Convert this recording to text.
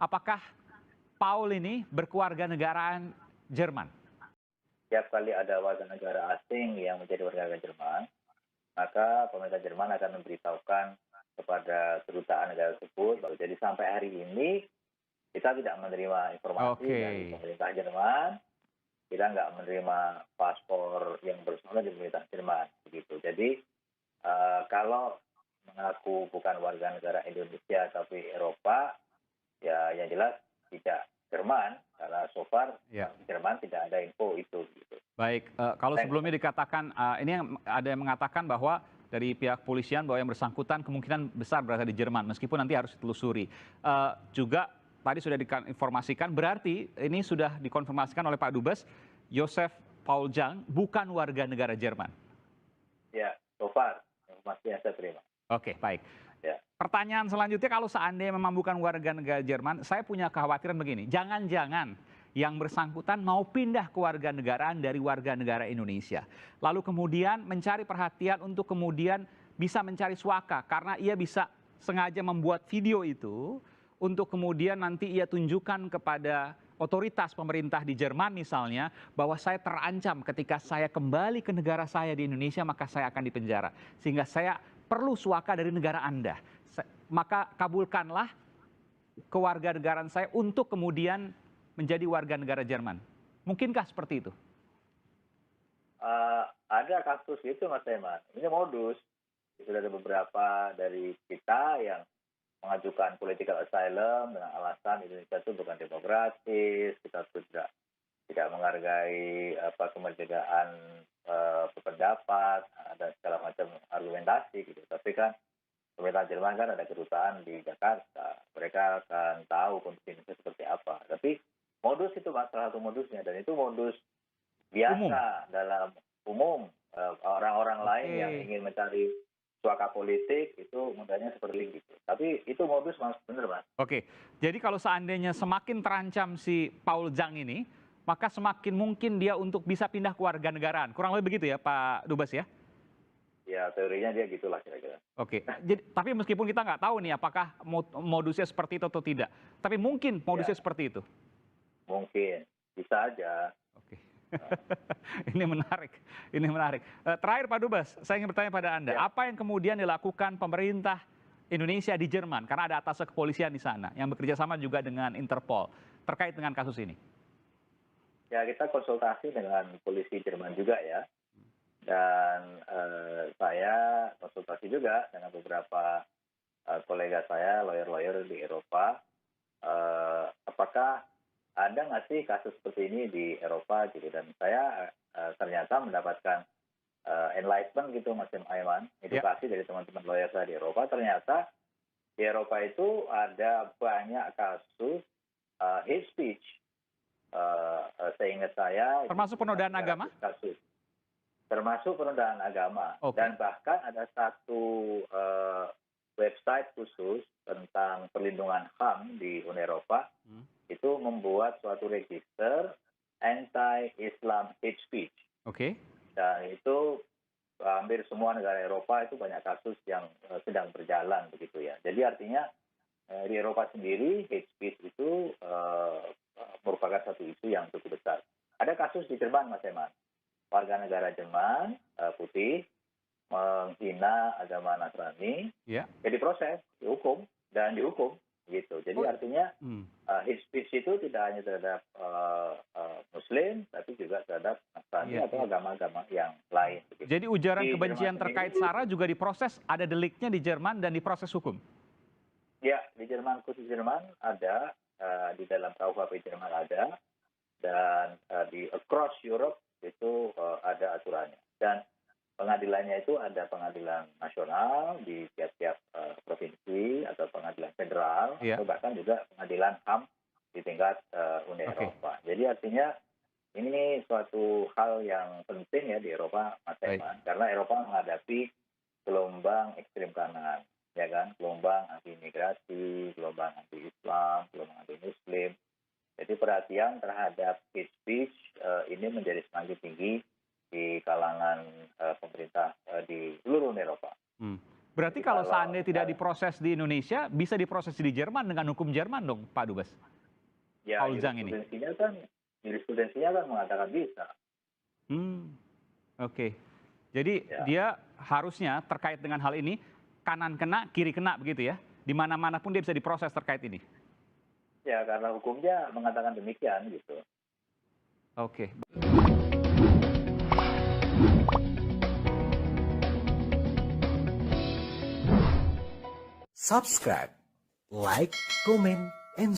apakah Paul ini berkeluarga negaraan Jerman? Setiap kali ada warga negara asing yang menjadi warga negara Jerman, maka pemerintah Jerman akan memberitahukan kepada kedutaan negara tersebut. Jadi sampai hari ini kita tidak menerima informasi dari pemerintah Jerman, kita nggak menerima paspor yang bersangkutan di pemerintah Jerman, begitu. Jadi kalau mengaku bukan warga negara Indonesia tapi Eropa, ya yang jelas tidak Jerman, karena so far Jerman tidak ada info itu. Gitu. Baik, kalau sebelumnya dikatakan, ini ada yang mengatakan bahwa dari pihak polisian bahwa yang bersangkutan kemungkinan besar berada di Jerman, meskipun nanti harus ditelusuri. Juga tadi sudah diinformasikan, berarti ini sudah dikonfirmasikan oleh Pak Dubes, Joseph Paul Jang bukan warga negara Jerman. Ya, so far informasi yang saya terima. Oke, baik. Ya. Pertanyaan selanjutnya, kalau seandainya memang bukan warga negara Jerman, saya punya kekhawatiran begini, jangan-jangan yang bersangkutan mau pindah ke warga negaraan dari warga negara Indonesia. Lalu kemudian mencari perhatian untuk kemudian bisa mencari suaka, karena ia bisa sengaja membuat video itu untuk kemudian nanti ia tunjukkan kepada otoritas pemerintah di Jerman misalnya, bahwa saya terancam ketika saya kembali ke negara saya di Indonesia, maka saya akan dipenjara. Sehingga saya perlu suaka dari negara Anda. Maka kabulkanlah kewarganegaraan saya untuk kemudian menjadi warga negara Jerman. Mungkinkah seperti itu? Ada kasus itu, Mas Eman. Ini modus. Sudah ada beberapa dari kita yang mengajukan political asylum dengan alasan Indonesia itu bukan demokratis, kita tidak menghargai kemerdekaan berpendapat, ada segala macam argumentasi gitu. Tapi kan pemerintah Jerman kan ada kedutaan di Jakarta, mereka akan tahu kondisi Indonesia seperti apa. Tapi modus itu salah satu modusnya, dan itu modus biasa dalam umum. Orang-orang lain yang ingin mencari suaka politik itu mudahnya seperti itu. Tapi itu modus, Mas, benar, Mas. Oke, jadi kalau seandainya semakin terancam si Paul Jang ini, maka semakin mungkin dia untuk bisa pindah ke warga negaraan. Kurang lebih begitu ya, Pak Dubes ya? Ya, teorinya dia gitulah kira-kira. Oke, tapi meskipun kita nggak tahu nih apakah modusnya seperti itu atau tidak, tapi mungkin modusnya seperti itu. Mungkin, bisa aja. Oke, ini menarik. Terakhir Pak Dubes, saya ingin bertanya pada Anda, apa yang kemudian dilakukan pemerintah Indonesia di Jerman, karena ada atas kepolisian di sana, yang bekerja sama juga dengan Interpol, terkait dengan kasus ini? Ya, kita konsultasi dengan polisi Jerman juga ya, dan saya konsultasi juga dengan beberapa kolega saya, lawyer-lawyer di Eropa, apakah ada nggak sih kasus seperti ini di Eropa gitu. Dan saya ternyata mendapatkan enlightenment gitu, Mas Aiman, edukasi dari teman-teman lawyer saya di Eropa. Ternyata di Eropa itu ada banyak kasus hate speech, seingat saya. Termasuk penodaan agama? Kasus. Termasuk penodaan agama. Dan bahkan ada satu website khusus tentang perlindungan HAM di Uni Eropa, itu membuat suatu register anti-Islam hate speech. Dan itu hampir semua negara Eropa itu banyak kasus yang sedang berjalan begitu ya. Jadi artinya di Eropa sendiri hate speech itu merupakan satu isu yang cukup besar. Ada kasus di Jerman, Mas Eman. Warga negara Jerman putih menghina agama Nasrani, jadi proses, dihukum gitu. Jadi artinya hate speech itu tidak hanya terhadap Muslim, tapi juga terhadap Nasrani atau agama-agama yang lain. Begitu. Jadi ujaran kebencian terkait SARA juga diproses, ada deliknya di Jerman dan diproses hukum? Ya, di Jerman, khusus Jerman ada, di dalam KUHP Jerman ada, dan di across Europe itu ada aturannya. Dan pengadilannya itu ada pengadilan nasional di tiap-tiap provinsi atau pengadilan federal, atau bahkan juga pengadilan HAM di tingkat Uni Eropa. Jadi artinya ini suatu hal yang penting ya di Eropa, Mas Eman, karena Eropa menghadapi gelombang ekstrem kanan, ya kan, gelombang anti imigrasi, gelombang anti Islam, gelombang anti Muslim. Jadi perhatian terhadap hate speech ini menjadi semakin tinggi di kalangan pemerintah di seluruh Eropa. Berarti kalau seandainya tidak diproses di Indonesia, bisa diproses di Jerman dengan hukum Jerman dong, Pak Dubes? Ya, Paul Zhang ini. Jurisprudensinya kan mengatakan bisa. Oke. Jadi dia harusnya terkait dengan hal ini, kanan kena, kiri kena begitu ya? Di mana-mana pun dia bisa diproses terkait ini. Ya, karena hukumnya mengatakan demikian gitu. Oke. Subscribe, like, komen,